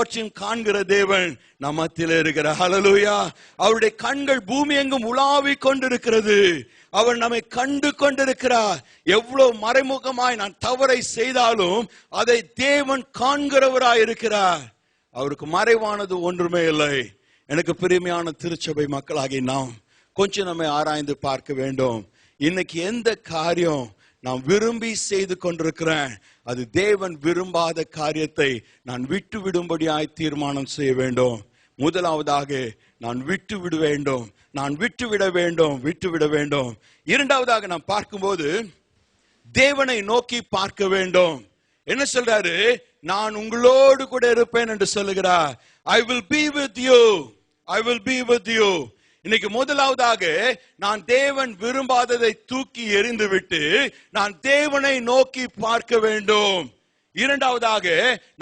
எல்லாவற்றையும் காண்கிற தேவன் நம்மத்தில் இருக்கிறார். ஹல்லேலூயா. அவருடைய கண்கள் பூமி எங்கும் உலாவிக் கொண்டிருக்கிறது. அவர் நம்மை கண்டு கொண்டிருக்கிறார். எவ்வளவு மறைமுகமாய் நான் தவறை செய்தாலும் அதை தேவன் காண்கிறவராய் இருக்கிறார். அவருக்கு மறைவானது ஒன்றுமே இல்லை. எனக்கு பிரியமான திருச்சபை மக்களாகி நாம் கொஞ்சம் நம்மை ஆராய்ந்து பார்க்க வேண்டும். இன்னைக்கு எந்த காரியம் நான் விரும்பி செய்து கொண்டிருக்கிறேன், அது தேவன் விரும்பாத காரியத்தை நான் விட்டு விடும்படியாய் தீர்மானம் செய்ய வேண்டும். முதலாவதாக நான் விட்டு விட வேண்டும், நான் விட்டு விட வேண்டும், விட்டு விட வேண்டும். இரண்டாவதாக நான் பார்க்கும்போது தேவனை நோக்கி பார்க்க வேண்டும். என்ன சொல்றாரு? நான் உங்களோடு கூட இருப்பேன் என்று சொல்லுகிறார். I will be with you, I will be with you. இன்னைக்கு முதலாவதாக நான் தேவன் விரும்பாததை தூக்கி எறிந்து விட்டு நான் தேவனை நோக்கி பார்க்க வேண்டும். இரண்டாவதாக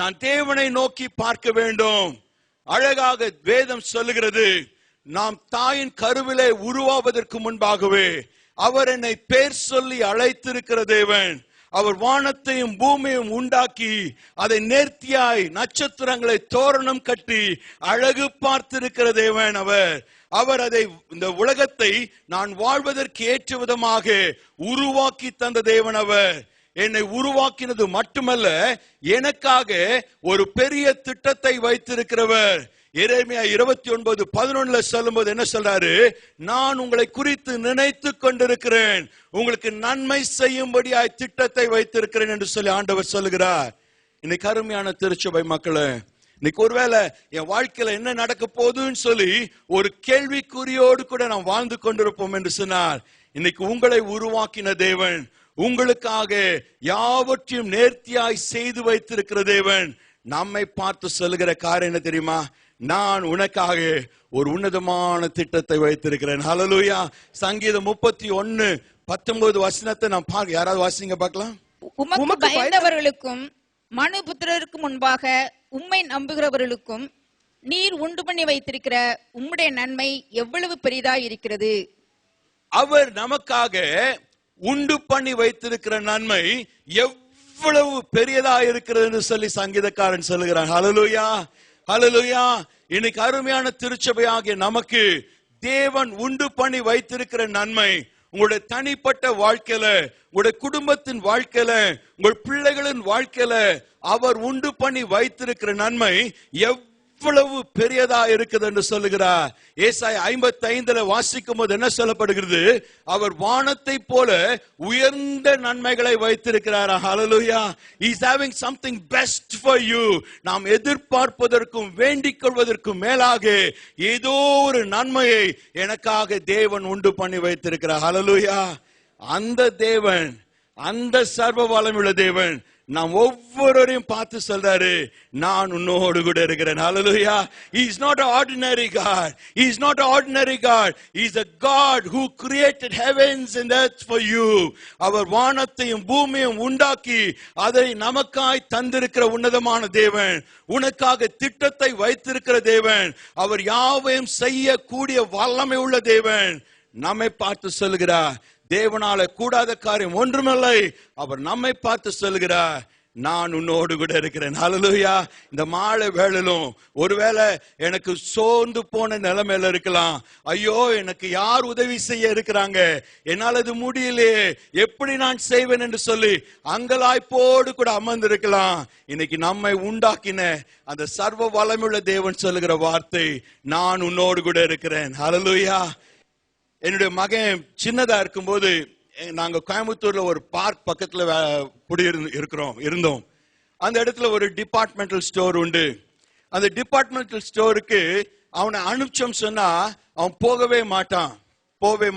நான் தேவனை நோக்கி பார்க்க வேண்டும். அழகாக வேதம் சொல்லுகிறது, நாம் தாயின் கருவிலே உருவாவதற்கு முன்பாகவே அவர் என்னை பேர் சொல்லி அழைத்திருக்கிற தேவன். அவர் வானத்தையும் பூமியையும் உண்டாக்கி அதை நேர்த்தியாய் நட்சத்திரங்களை தோரணம் கட்டி அழகு பார்த்திருக்கிற தேவன். அவர் அதை இந்த உலகத்தை நான் வாழ்வதற்கு ஏற்ற விதமாக உருவாக்கி தந்த தேவன். அவர் என்னை உருவாக்கினது மட்டுமல்ல, எனக்காக ஒரு பெரிய திட்டத்தை வைத்திருக்கிறவர். எரேமியா 29:11 சொல்லும்போது என்ன சொல்றாரு? நான் உங்களை குறித்து நினைத்து கொண்டிருக்கிறேன், உங்களுக்கு நன்மை செய்யும்படியாய் திட்டத்தை வைத்திருக்கிறேன் என்று சொல்லி ஆண்டவர் சொல்லுகிறார். இன்னைக்கு அருமையான திருச்சபை மக்களே, இன்னைக்கு ஒருவேளை என் வாழ்க்கையில என்ன நடக்க போகுதுன்னு சொல்லி ஒரு கேள்விக்குறியோடு கூட நாம் வாழ்ந்து கொண்டிருப்போம் என்று சொன்னார். இன்னைக்கு உங்களை உருவாக்கின தேவன், உங்களுக்காக யாவற்றையும் நேர்த்தியாய் செய்து வைத்திருக்கிற தேவன் நம்மை பார்த்து சொல்லுகிற காரியம் என்ன தெரியுமா? நான் உனக்காக ஒரு உன்னதமான திட்டத்தை வைத்திருக்கிறேன். ஹல்லேலூயா. சங்கீதம் 31:19 நான் பார்க்க, யாராவது வாசிங்க பார்க்கலாம். உமக்கு பயந்தவர்களுக்கும் மனுபுத்திரருக்கு முன்பாக உம்மை நம்புகிறவர்களுக்கும் நீர் உண்டு பண்ணி வைத்திருக்கிற உம்முடைய நன்மை எவ்வளவு பெரிதாய் இருக்கிறது. அவர் நமக்காக உண்டு பண்ணி வைத்திருக்கிற நன்மை எவ்வளவு பெரியதா இருக்கிறது என்று சொல்லி சங்கீதக்காரன் சொல்லுகிறான். ஹல்லேலூயா, ஹல்லேலூயா. இன்னைக்கு அருமையான திருச்சபையாகிய நமக்கு தேவன் உண்டு பண்ணி வைத்திருக்கிற நன்மை உங்களுடைய தனிப்பட்ட வாழ்க்கையில, உங்களுடைய குடும்பத்தின் வாழ்க்கையில, உங்கள் பிள்ளைகளின் வாழ்க்கையில அவர் உண்டு பண்ணி வைத்திருக்கிற நன்மை எவ்வளவு பெரியதா இருக்குது என்று சொல்லுகிறார். ஏசாயா 55 வாசிக்கும் போது என்ன சொல்லப்படுகிறது? அவர் வானத்தை போல உயர்ந்த நன்மைகளை வைத்திருக்கிறார். ஹல்லேலூயா. He is having something best for you. நாம் எதிர்பார்ப்பதற்கும் வேண்டிக் கொள்வதற்கும் மேலாக ஏதோ ஒரு நன்மையை எனக்காக தேவன் உண்டு பண்ணி வைத்திருக்கிறார். ஹல்லேலூயா. அந்த தேவன், அந்த சர்வ வல்லமையுள்ள தேவன் நாம் ஒவ்வொருவரையும் பார்த்து சொல்றாரு, நான் உன்னோடு கூட இருக்கிறேன். ஹல்லேலூயா. He is not an ordinary God. He is not an ordinary God. He is a God who created heavens and earth for you. அவர் வானத்தையும் பூமியையும் உண்டாக்கி அதை நமக்காய் தந்திருக்கிற உன்னதமான தேவன், உனக்காக திட்டத்தை வைத்திருக்கிற தேவன், அவர் யாவையும் செய்யக்கூடிய வல்லமை உள்ள தேவன் நம்மை பார்த்து சொல்கிறார், தேவனால கூடாத காரியம் ஒன்றுமில்லை. அவர் நம்மை பார்த்து சொல்கிறார், நான் உன்னோடு கூட இருக்கிறேன். ஹல்லேலூயா. இந்த மாலை வேளையிலும் ஒருவேளை எனக்கு சோர்ந்து போன நிலைமையில இருக்கலாம். ஐயோ, எனக்கு யார் உதவி செய்ய இருக்கிறாங்க, என்னால் அது முடியலையே, எப்படி நான் செய்வேன் என்று சொல்லி அங்கலாய்ப்போடு கூட அமர்ந்திருக்கலாம். இன்னைக்கு நம்மை உண்டாக்கின அந்த சர்வ வல்லமையுள்ள தேவன் சொல்லுகிற வார்த்தை, நான் உன்னோடு கூட இருக்கிறேன். ஹல்லேலூயா. என்னுடைய மகன் சின்னதா இருக்கும்போது நாங்க கோயம்புத்தூர்ல ஒரு பார்க் பக்கத்துல இருந்தோம். அந்த இடத்துல ஒரு டிபார்ட்மெண்டல் ஸ்டோர் உண்டு. அந்த டிபார்ட்மெண்டல் ஸ்டோருக்கு அவனை அனுப்பிச்சோம் சொன்னா அவன் போகவே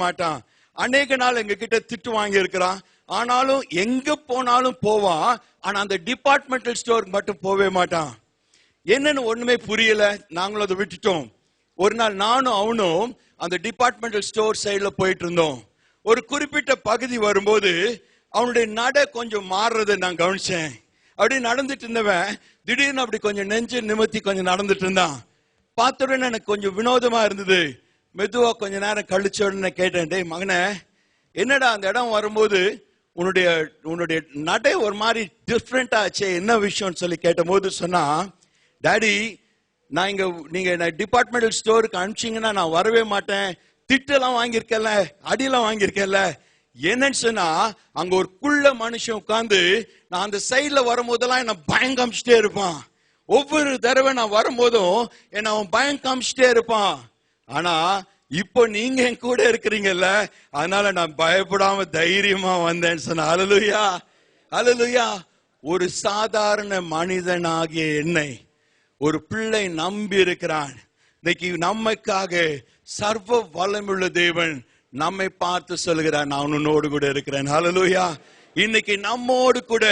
மாட்டான். அநேக நாள் எங்க கிட்ட திட்டு வாங்கி இருக்கிறான். ஆனாலும் எங்க போனாலும் போவான். ஆனா அந்த டிபார்ட்மெண்டல் ஸ்டோருக்கு மட்டும் போகவே மாட்டான். என்னன்னு ஒண்ணுமே புரியல. நாங்களும் அதை விட்டுட்டோம். ஒரு நாள் நானும் அவனும் அந்த டிபார்ட்மெண்டல் ஸ்டோர் சைடுல போயிட்டு இருந்தோம். ஒரு குறிப்பிட்ட பகுதி வரும்போது அவனுடைய நட கொஞ்சம் மாறுறதை நான் கவனிச்சேன். அப்படி நடந்துட்டு இருந்தவன் திடீர்னு அப்படி கொஞ்சம் நெஞ்சு நிமித்தி கொஞ்சம் நடந்துட்டு இருந்தான். பார்த்த உடனே எனக்கு கொஞ்சம் வினோதமா இருந்தது. மெதுவா கொஞ்ச நேரம் கழிச்ச உடனே கேட்டேன், டேய் மகனே, என்னடா அந்த இடம் வரும்போது உன்னுடைய நடை ஒரு மாதிரி டிஃப்ரெண்ட் ஆச்சே, என்ன விஷயம்னு சொல்லி கேட்ட போது சொன்னா, டாடி நான் நீங்க டிபார்ட்மெண்டல் ஸ்டோருக்கு அனுப்பிச்சீங்கன்னா நான் வரவே மாட்டேன், திட்டெல்லாம் வாங்கியிருக்கல, அடியெல்லாம் வாங்கியிருக்கல. என்னன்னு சொன்னா அங்க ஒரு குள்ள மனுஷன் உட்கார்ந்து நான் அந்த சைட்ல வரும்போதெல்லாம் என்ன பயம் காமிச்சிட்டே இருப்பான். ஒவ்வொரு தடவை நான் வரும்போதும் என்ன அவன் பயம் காமிச்சிட்டே இருப்பான். ஆனா இப்போ நீங்க என் கூட இருக்கிறீங்கல்ல, அதனால நான் பயப்படாம தைரியமா வந்தேன்னு சொன்ன. ஹல்லேலூயா, ஹல்லேலூயா. ஒரு சாதாரண மனிதனாகிய என்னை ஒரு பிள்ளை நம்பி இருக்கிறான். இன்னைக்கு நமக்காக சர்வ வல்லமையுள்ள தேவன் நம்மை பார்த்து சொல்கிறார், நான் உன்னோடு கூட இருக்கிறேன். ஹல்லேலூயா. இன்னைக்கு நம்மோடு கூட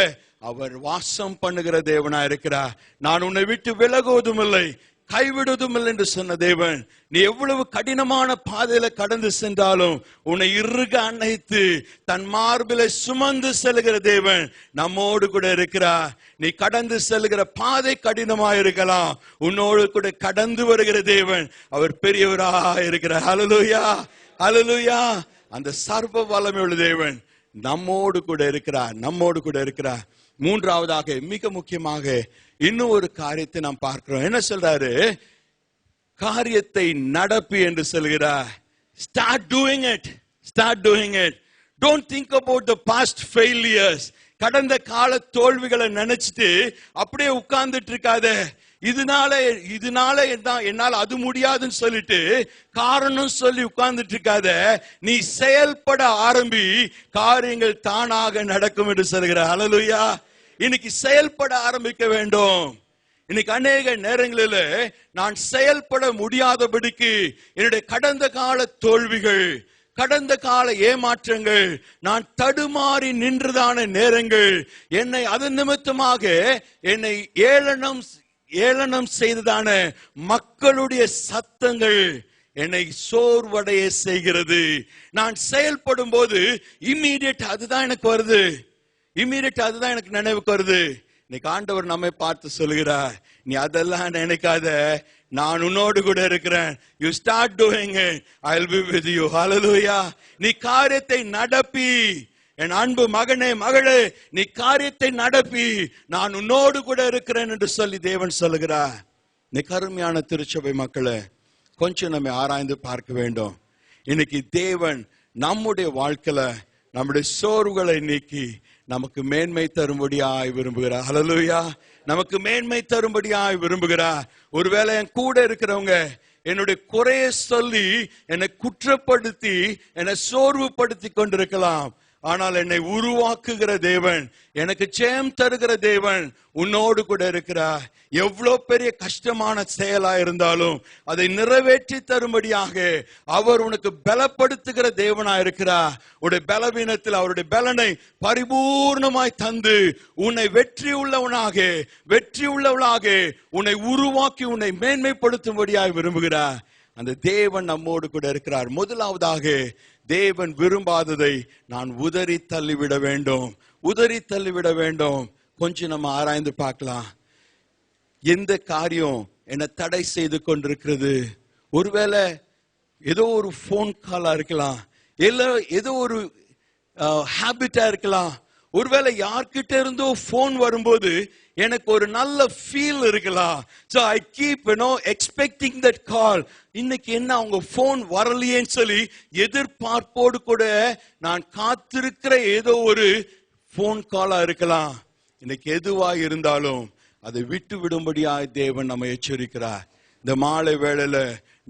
அவர் வாசம் பண்ணுகிற தேவனா இருக்கிறார். நான் உன்னை விட்டு விலகுவதும் இல்லை, கைவிடுவதும் இல்லை என்று சொன்ன தேவன். நீ எவ்வளவு கடினமான பாதையில கடந்து சென்றாலும் உன்னை இறுக அணைத்து தன் மார்பிலை சுமந்து செல்கிற தேவன் நம்மோடு கூட இருக்கிறார். நீ கடந்து செல்கிற பாதை கடினமா இருக்கலாம், உன்னோடு கூட கடந்து வருகிற தேவன் அவர் பெரியவரா இருக்கிறார். ஹல்லேலூயா, ஹல்லேலூயா. அந்த சர்வ வல்லமையுள்ள தேவன் நம்மோடு கூட இருக்கிறார், நம்மோடு கூட இருக்கிறார். மூன்றாவதாக மிக முக்கியமாக இன்னும் ஒரு காரியத்தை நாம் பார்க்கிறோம். என்ன சொல்றாரு? காரியத்தை நடப்பி என்று சொல்கிறார். Start doing it, start doing it. Don't think about the past failures. கடந்த கால தோல்விகளை நினைச்சிட்டு அப்படியே உட்கார்ந்துட்டு இருக்காத. இதனால என்னால அது முடியாதுன்னு சொல்லிட்டு காரணம் சொல்லி உட்கார்ந்துட்டு இருக்காத. நீ செயல்பட ஆரம்பி, காரியங்கள் தானாக நடக்கும் என்று சொல்கிறார். ஹல்லேலூயா. இன்னைக்கு செயல்பட ஆரம்பிக்க வேண்டும். இன்னைக்கு அநேக நேரங்களில் நான் செயல்பட முடியாதபடிக்கு என்னுடைய கடந்த கால தோல்விகள், கடந்த கால ஏமாற்றங்கள், நான் தடுமாறி நின்றதான நேரங்கள், என்னை அதன் நிமித்தமாக என்னை ஏளனம் செய்ததான மக்களுடைய சத்தங்கள் என்னை சோர்வடைய செய்கிறது. நான் செயல்படும் போது இம்மீடியட் அதுதான் எனக்கு வருது, இம்மீடியட் அதுதான் எனக்கு நினைவுக்கு வருது. இன்னைக்கு ஆண்டவர் நம்மை பார்த்து சொல்கிறார், நீ அதெல்லாம் நினைக்காத, நான் உன்னோடு கூட இருக்கிறேன். You start doing it, I'll be with you. Hallelujah. நீ காரியத்தை நடப்பி, என் அன்பு மகனே மகளே, நீ காரியத்தை நடப்பி, நான் உன்னோடு கூட இருக்கிறேன் என்று சொல்லி தேவன் சொல்லுகிறார். நீ கருமையான திருச்சபை மக்களே, கொஞ்சம் நம்ம ஆராய்ந்து பார்க்க வேண்டும். இன்னைக்கு தேவன் நம்முடைய வாழ்க்கையில நம்முடைய சோர்வுகளை நீக்கி நமக்கு மேன்மை தரும்படியாய் விரும்புகிறார். ஹல்லேலூயா. நமக்கு மேன்மை தரும்படியாய் விரும்புகிறார். ஒருவேளை என் கூட இருக்கிறவங்க என்னுடைய குறைய சொல்லி என்னை குற்றப்படுத்தி என்னை சோர்வுபடுத்தி கொண்டிருக்கலாம். ஆனால் என்னை உருவாக்குகிற தேவன், எனக்கு ஜெயம் தருகிற தேவன் உன்னோடு கூட இருக்கிறார். எவ்வளவு பெரிய கஷ்டமான செயலா இருந்தாலும் அதை நிறைவேற்றி தரும்படியாக அவர் உனக்கு பலப்படுத்துகிற தேவனா இருக்கிறார். உடைய பலவீனத்தில் அவருடைய பலனை பரிபூர்ணமாய் தந்து உன்னை வெற்றி உள்ளவளாக உன்னை உருவாக்கி உன்னை மேன்மைப்படுத்தும்படியாய் விரும்புகிறார். அந்த தேவன் நம்மோடு கூட இருக்கிறார். முதலாவதாக தேவன் விரும்பாததை நான் உதறி தள்ளிவிட வேண்டும். கொஞ்சம் நம்ம ஆராய்ந்து பார்க்கலாம். எந்த காரியம் என்ன தடை செய்து கொண்டிருக்கிறது? ஒருவேளை ஏதோ ஒரு போன் காலா இருக்கலாம், ஏதோ ஒரு ஹாபிட்டா இருக்கலாம். ஒருவேளை யார்கிட்ட இருந்தோ போன் வரும்போது எனக்கு ஒரு நல்ல ஃபீல் இருக்கலாம். So I keep expecting that call. இன்னைக்கு என்ன அவங்க போன் வரலையேன்னு சொல்லி எதிர்பார்ப்போடு கூட நான் காத்திருக்கிற ஏதோ ஒரு போன் காலா இருக்கலாம். இன்னைக்கு எதுவா இருந்தாலும் அதை விட்டு விடும்படியாய் தேவன் நம்மை எச்சரிக்கிறார். இந்த மாலை வேளையில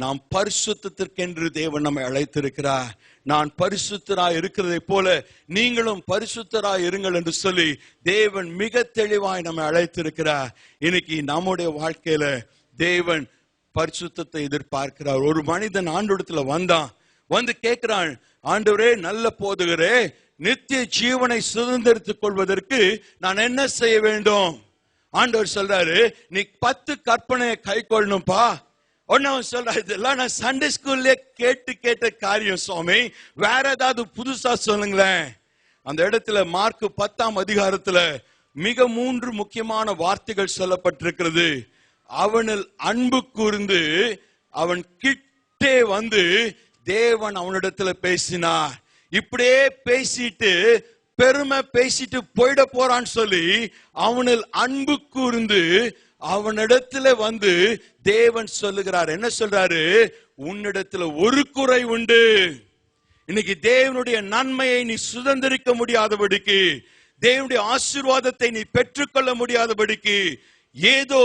நாம் பரிசுத்தத்திற்கென்று தேவன் நம்மை அழைத்திருக்கிறார். நான் பரிசுத்தராய் இருக்கிறதை போல நீங்களும் பரிசுத்தராய் இருங்கள் என்று சொல்லி தேவன் மிக தெளிவாய் நம்மை அழைத்திருக்கிறார். இன்னைக்கு நம்முடைய வாழ்க்கையில தேவன் பரிசுத்தத்தை எதிர்பார்க்கிறார். ஒரு மனிதன் ஆண்டவரிடத்துல வந்து கேட்கிறான், ஆண்டவரே நல்ல போதகரே, நித்திய ஜீவனை சுதந்திரித்துக் கொள்வதற்கு நான் என்ன செய்ய வேண்டும்? ஆண்டவர் சொல்றாரு, நீ 10 கற்பனையை கை கொள்ளணும்பா. ஒன்னு சொல்ற, இதெல்லாம் நான் சண்டே ஸ்கூல்ல கேட்ட காரியம் சுவாமி, வேற ஏதாவது புதுசா சொல்லுங்களேன். அந்த இடத்துல மார்க் 10ஆம் அதிகாரத்துல மிக 3 முக்கியமான வார்த்தைகள் சொல்லப்பட்டிருக்கிறது. அவனில் அன்பு கூர்ந்து அவன் கிட்டே வந்து தேவன் அவனிடத்துல பேசினார். இப்படியே பேசிட்டு பெருமை பேசிட்டு போயிட போறான்னு சொல்லி அவனில் அன்பு கூர்ந்து அவனிடத்துல வந்து தேவன் சொல்லுகிறார், என்ன சொல்றாரு? உன்னிடத்துல ஒரு குறை உண்டு. இன்னைக்கு தேவனுடைய நன்மையை நீ சுதந்திரிக்க முடியாதபடிக்கு, தேவனுடைய ஆசீர்வாதத்தை நீ பெற்றுக்கொள்ள முடியாதபடிக்கு ஏதோ